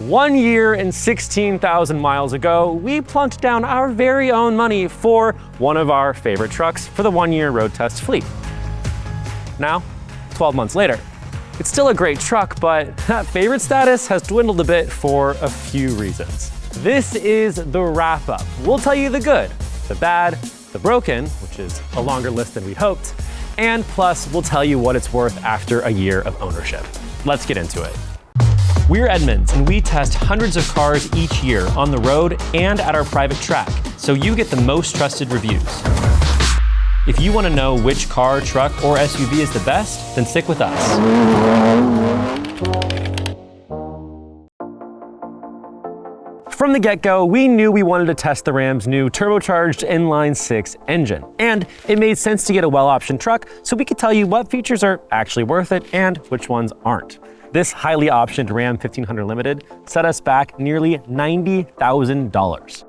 1 year and 16,000 miles ago, we plunked down our very own money for one of our favorite trucks for the 1-year road test fleet. Now, 12 months later, it's still a great truck, but that favorite status has dwindled a bit for a few reasons. This is the wrap-up. We'll tell you the good, the bad, the broken, which is a longer list than we'd hoped, and plus we'll tell you what it's worth after a year of ownership. Let's get into it. We're Edmunds, and we test hundreds of cars each year on the road and at our private track, so you get the most trusted reviews. If you want to know which car, truck, or SUV is the best, then stick with us. From the get-go, we knew we wanted to test the Ram's new turbocharged inline-six engine, and it made sense to get a well-optioned truck so we could tell you what features are actually worth it and which ones aren't. This highly optioned Ram 1500 Limited set us back nearly $90,000.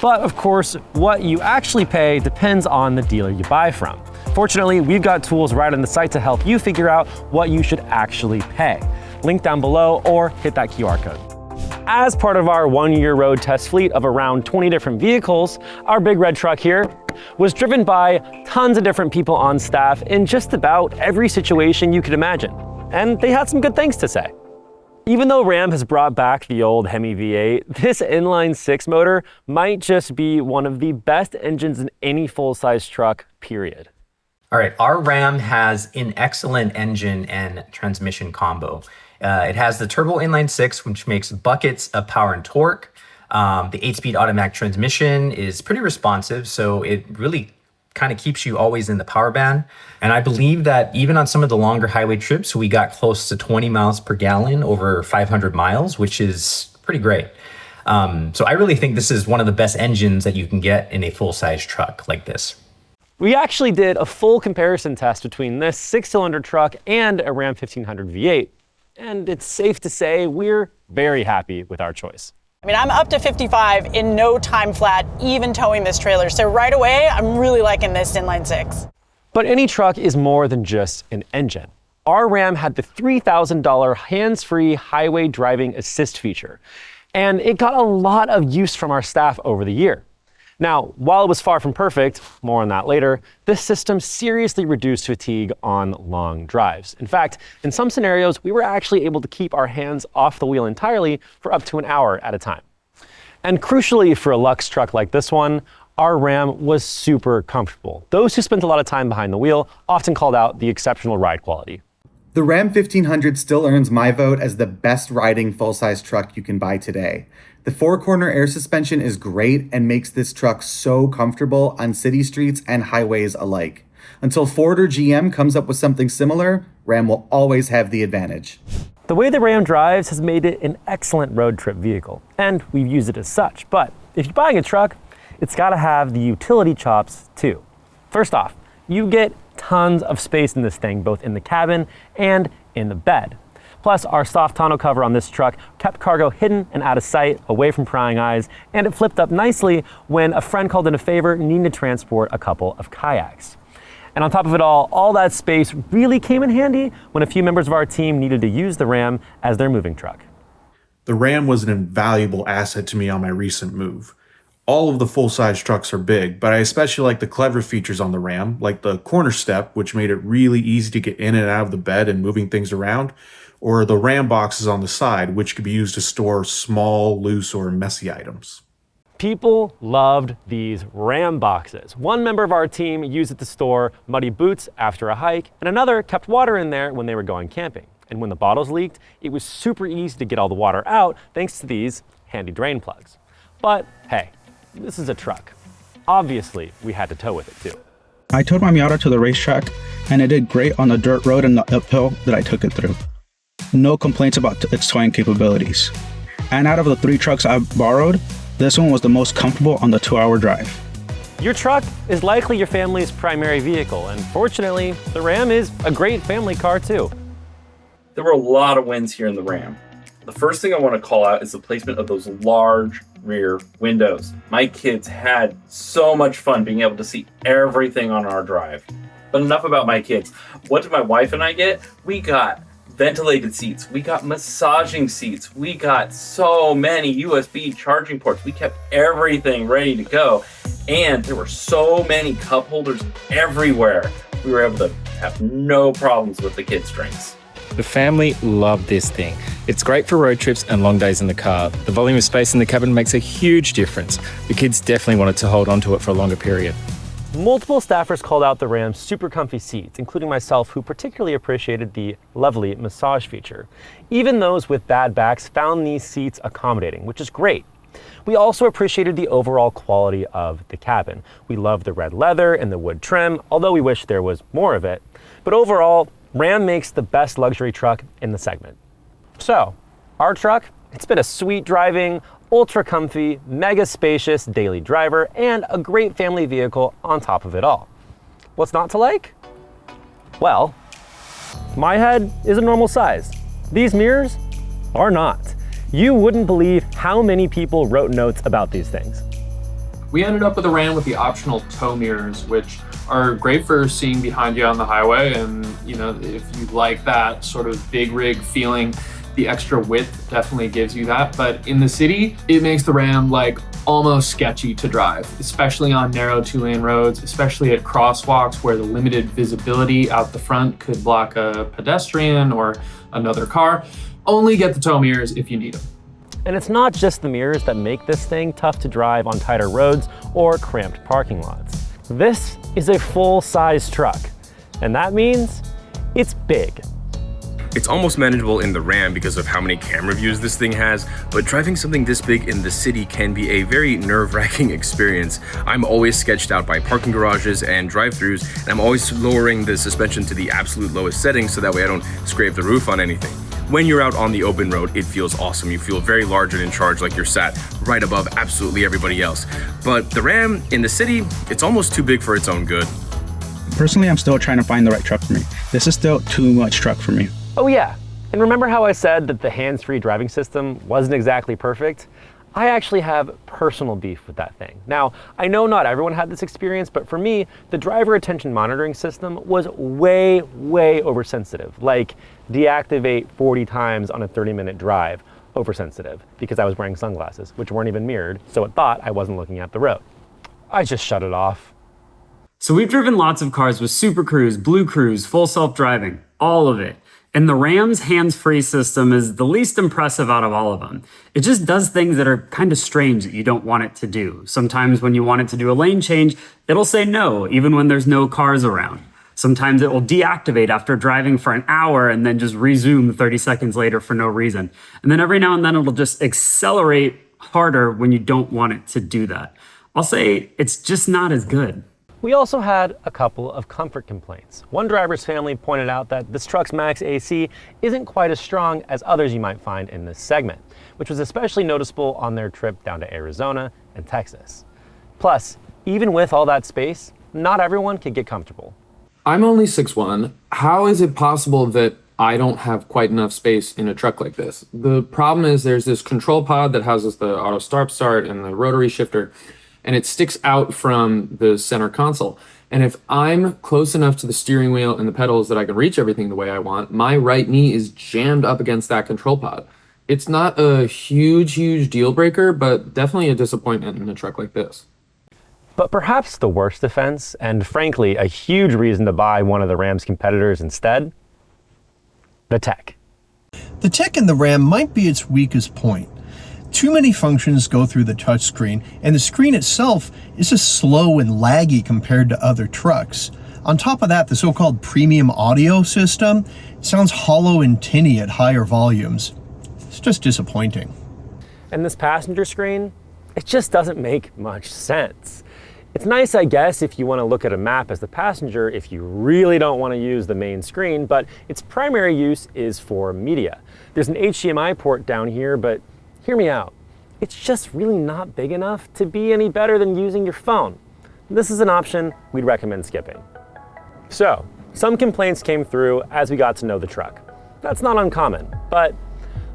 But of course, what you actually pay depends on the dealer you buy from. Fortunately, we've got tools right on the site to help you figure out what you should actually pay. Link down below or hit that QR code. As part of our 1-year road test fleet of around 20 different vehicles, our big red truck here was driven by tons of different people on staff in just about every situation you could imagine. And they had some good things to say. Even though Ram has brought back the old Hemi V8, this inline-six motor might just be one of the best engines in any full-size truck, period. All right, our Ram has an excellent engine and transmission combo. It has the turbo inline-six, which makes buckets of power and torque. The 8-speed automatic transmission is pretty responsive, so it really kind of keeps you always in the power band. And I believe that even on some of the longer highway trips, we got close to 20 miles per gallon over 500 miles, which is pretty great. So I really think this is one of the best engines that you can get in a full-size truck like this. We actually did a full comparison test between this 6-cylinder truck and a Ram 1500 V8. And it's safe to say we're very happy with our choice. I mean, I'm up to 55 in no time flat, even towing this trailer. So right away, I'm really liking this inline-six. But any truck is more than just an engine. Our Ram had the $3,000 hands-free highway driving assist feature, and it got a lot of use from our staff over the year. Now, while it was far from perfect, more on that later, this system seriously reduced fatigue on long drives. In fact, in some scenarios, we were actually able to keep our hands off the wheel entirely for up to an hour at a time. And crucially for a luxe truck like this one, our Ram was super comfortable. Those who spent a lot of time behind the wheel often called out the exceptional ride quality. The Ram 1500 still earns my vote as the best riding full-size truck you can buy today. The 4-corner air suspension is great and makes this truck so comfortable on city streets and highways alike. Until Ford or GM comes up with something similar, Ram will always have the advantage. The way the Ram drives has made it an excellent road trip vehicle, and we've used it as such. But if you're buying a truck, it's got to have the utility chops too. First off, you get tons of space in this thing, both in the cabin and in the bed. Plus, our soft tonneau cover on this truck kept cargo hidden and out of sight, away from prying eyes, and it flipped up nicely when a friend called in a favor needing to transport a couple of kayaks. And on top of it all that space really came in handy when a few members of our team needed to use the Ram as their moving truck. The Ram was an invaluable asset to me on my recent move. All of the full-size trucks are big, but I especially like the clever features on the Ram, like the corner step, which made it really easy to get in and out of the bed and moving things around, or the Ram boxes on the side, which could be used to store small, loose, or messy items. People loved these Ram boxes. One member of our team used it to store muddy boots after a hike, and another kept water in there when they were going camping. And when the bottles leaked, it was super easy to get all the water out thanks to these handy drain plugs. But hey, this is a truck. Obviously, we had to tow with it too. I towed my Miata to the racetrack, and it did great on the dirt road and the uphill that I took it through. No complaints about its towing capabilities. And out of the 3 trucks I borrowed, this one was the most comfortable on the 2-hour drive. Your truck is likely your family's primary vehicle, and fortunately, the Ram is a great family car too. There were a lot of wins here in the Ram. The first thing I want to call out is the placement of those large rear windows. My kids had so much fun being able to see everything on our drive. But enough about my kids. What did my wife and I get? We got ventilated seats. We got massaging seats. We got so many USB charging ports. We kept everything ready to go. And there were so many cup holders everywhere. We were able to have no problems with the kids' drinks. The family loved this thing. It's great for road trips and long days in the car. The volume of space in the cabin makes a huge difference. The kids definitely wanted to hold on to it for a longer period. Multiple staffers called out the Ram's super comfy seats, including myself, who particularly appreciated the lovely massage feature. Even those with bad backs found these seats accommodating, which is great. We also appreciated the overall quality of the cabin. We loved the red leather and the wood trim, although we wish there was more of it. But overall, Ram makes the best luxury truck in the segment. So, our truck, it's been a sweet driving, ultra comfy, mega spacious daily driver, and a great family vehicle on top of it all. What's not to like? Well, my head is a normal size. These mirrors are not. You wouldn't believe how many people wrote notes about these things. We ended up with a Ram with the optional tow mirrors, which are great for seeing behind you on the highway. And, you know, if you like that sort of big rig feeling, the extra width definitely gives you that. But in the city, it makes the Ram like almost sketchy to drive, especially on narrow 2-lane roads, especially at crosswalks where the limited visibility out the front could block a pedestrian or another car. Only get the tow mirrors if you need them. And it's not just the mirrors that make this thing tough to drive on tighter roads or cramped parking lots. This is a full-size truck, and that means it's big. It's almost manageable in the Ram because of how many camera views this thing has, but driving something this big in the city can be a very nerve-wracking experience. I'm always sketched out by parking garages and drive-thrus, and I'm always lowering the suspension to the absolute lowest setting so that way I don't scrape the roof on anything. When you're out on the open road, it feels awesome. You feel very large and in charge, like you're sat right above absolutely everybody else. But the Ram in the city, it's almost too big for its own good. Personally, I'm still trying to find the right truck for me. This is still too much truck for me. Oh yeah, and remember how I said that the hands-free driving system wasn't exactly perfect? I actually have personal beef with that thing. Now, I know not everyone had this experience, but for me, the driver attention monitoring system was way oversensitive. Like deactivate 40 times on a 30-minute drive, oversensitive, because I was wearing sunglasses, which weren't even mirrored, so it thought I wasn't looking at the road. I just shut it off. So we've driven lots of cars with Super Cruise, Blue Cruise, full self-driving, all of it. And the Ram's hands-free system is the least impressive out of all of them. It just does things that are kind of strange that you don't want it to do. Sometimes when you want it to do a lane change, it'll say no, even when there's no cars around. Sometimes it will deactivate after driving for an hour and then just resume 30 seconds later for no reason. And then every now and then it'll just accelerate harder when you don't want it to do that. I'll say it's just not as good. We also had a couple of comfort complaints. One driver's family pointed out that this truck's max AC isn't quite as strong as others you might find in this segment, which was especially noticeable on their trip down to Arizona and Texas. Plus, even with all that space, not everyone could get comfortable. I'm only 6'1". How is it possible that I don't have quite enough space in a truck like this? The problem is there's this control pod that houses the auto start and the rotary shifter, and it sticks out from the center console. And if I'm close enough to the steering wheel and the pedals that I can reach everything the way I want, my right knee is jammed up against that control pod. It's not a huge deal breaker, but definitely a disappointment in a truck like this. But perhaps the worst offense, and frankly, a huge reason to buy one of the Ram's competitors instead, the tech. The tech in the Ram might be its weakest point. Too many functions go through the touchscreen, and the screen itself is just slow and laggy compared to other trucks. On top of that, the so-called premium audio system sounds hollow and tinny at higher volumes. It's just disappointing. And this passenger screen, it just doesn't make much sense. It's nice, I guess, if you want to look at a map as the passenger, if you really don't want to use the main screen, but its primary use is for media. There's an HDMI port down here, but hear me out. It's just really not big enough to be any better than using your phone. This is an option we'd recommend skipping. So, some complaints came through as we got to know the truck. That's not uncommon, but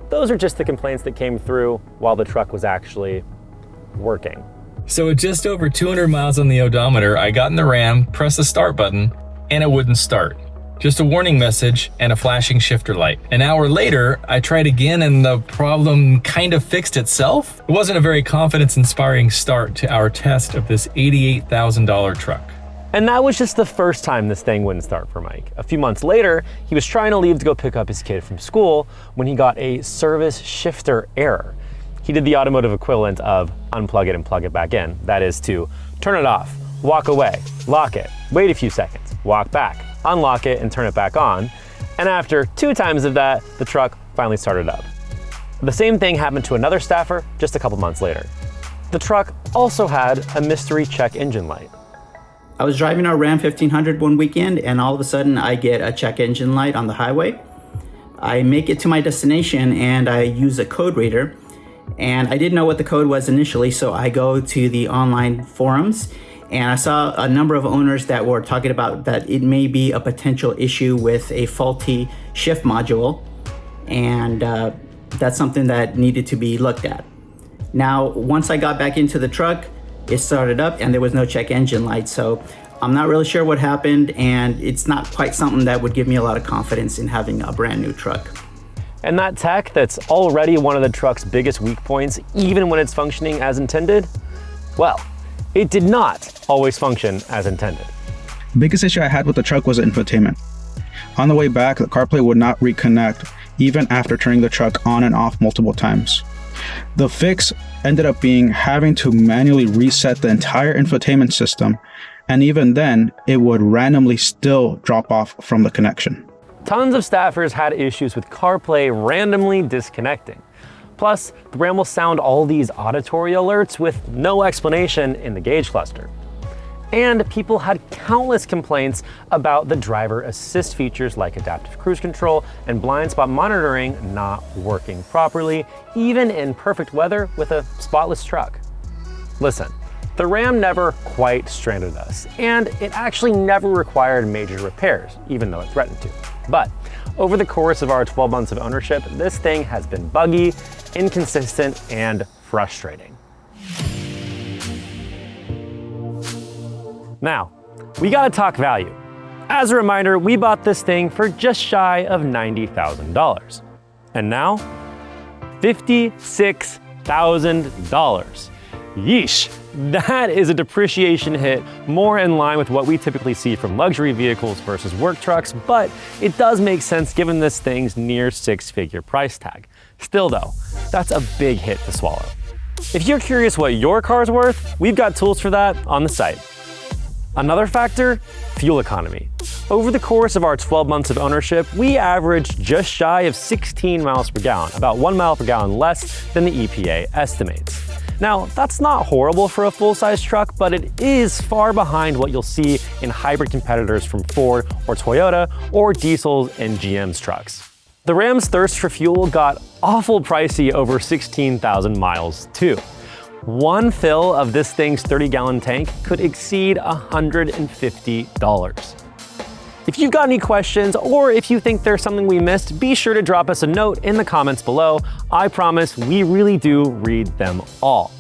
those are just the complaints that came through while the truck was actually working. So with just over 200 miles on the odometer, I got in the Ram, pressed the start button, and it wouldn't start. Just a warning message and a flashing shifter light. An hour later, I tried again and the problem kind of fixed itself. It wasn't a very confidence-inspiring start to our test of this $88,000 truck. And that was just the first time this thing wouldn't start for Mike. A few months later, he was trying to leave to go pick up his kid from school when he got a service shifter error. He did the automotive equivalent of unplug it and plug it back in. That is to turn it off, walk away, lock it, wait a few seconds, walk back, unlock it and turn it back on. And after 2 times of that, the truck finally started up. The same thing happened to another staffer just a couple months later. The truck also had a mystery check engine light. I was driving our Ram 1500 one weekend and all of a sudden I get a check engine light on the highway. I make it to my destination and I use a code reader, and I didn't know what the code was initially, so I go to the online forums and I saw a number of owners that were talking about that it may be a potential issue with a faulty shift module, and that's something that needed to be looked at. Now, once I got back into the truck, it started up and there was no check engine light, so I'm not really sure what happened, and it's not quite something that would give me a lot of confidence in having a brand new truck. And that tech that's already one of the truck's biggest weak points, even when it's functioning as intended, well, it did not always function as intended. The biggest issue I had with the truck was the infotainment. On the way back, the CarPlay would not reconnect even after turning the truck on and off multiple times. The fix ended up being having to manually reset the entire infotainment system, and even then, it would randomly still drop off from the connection. Tons of staffers had issues with CarPlay randomly disconnecting. Plus, the Ram will sound all these auditory alerts with no explanation in the gauge cluster. And people had countless complaints about the driver assist features like adaptive cruise control and blind spot monitoring not working properly, even in perfect weather with a spotless truck. Listen, the Ram never quite stranded us, and it actually never required major repairs, even though it threatened to. But over the course of our 12 months of ownership, this thing has been buggy, inconsistent, and frustrating. Now, we gotta talk value. As a reminder, we bought this thing for just shy of $90,000. And now, $56,000. Yeesh, that is a depreciation hit more in line with what we typically see from luxury vehicles versus work trucks, but it does make sense given this thing's near 6-figure price tag. Still though, that's a big hit to swallow. If you're curious what your car's worth, we've got tools for that on the site. Another factor, fuel economy. Over the course of our 12 months of ownership, we averaged just shy of 16 miles per gallon, about 1 mile per gallon less than the EPA estimates. Now, that's not horrible for a full-size truck, but it is far behind what you'll see in hybrid competitors from Ford or Toyota or diesels and GM's trucks. The Ram's thirst for fuel got awful pricey over 16,000 miles too. One fill of this thing's 30-gallon tank could exceed $150. If you've got any questions or if you think there's something we missed, be sure to drop us a note in the comments below. I promise we really do read them all.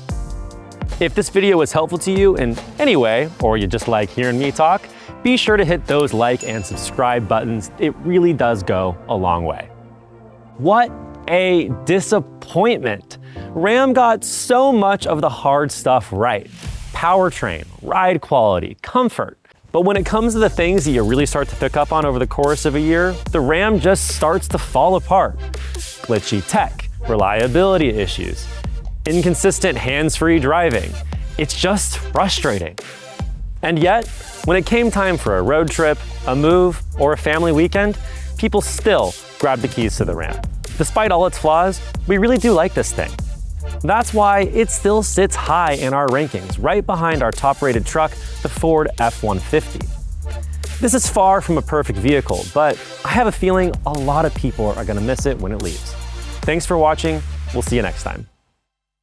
If this video was helpful to you in any way, or you just like hearing me talk, be sure to hit those like and subscribe buttons. It really does go a long way. What a disappointment. Ram got so much of the hard stuff right. Powertrain, ride quality, comfort. But when it comes to the things that you really start to pick up on over the course of a year, the Ram just starts to fall apart. Glitchy tech, reliability issues, inconsistent hands-free driving. It's just frustrating. And yet, when it came time for a road trip, a move, or a family weekend, people still grabbed the keys to the Ram. Despite all its flaws, we really do like this thing. That's why it still sits high in our rankings, right behind our top-rated truck, the Ford F-150. This is far from a perfect vehicle, but I have a feeling a lot of people are gonna miss it when it leaves. Thanks for watching. We'll see you next time.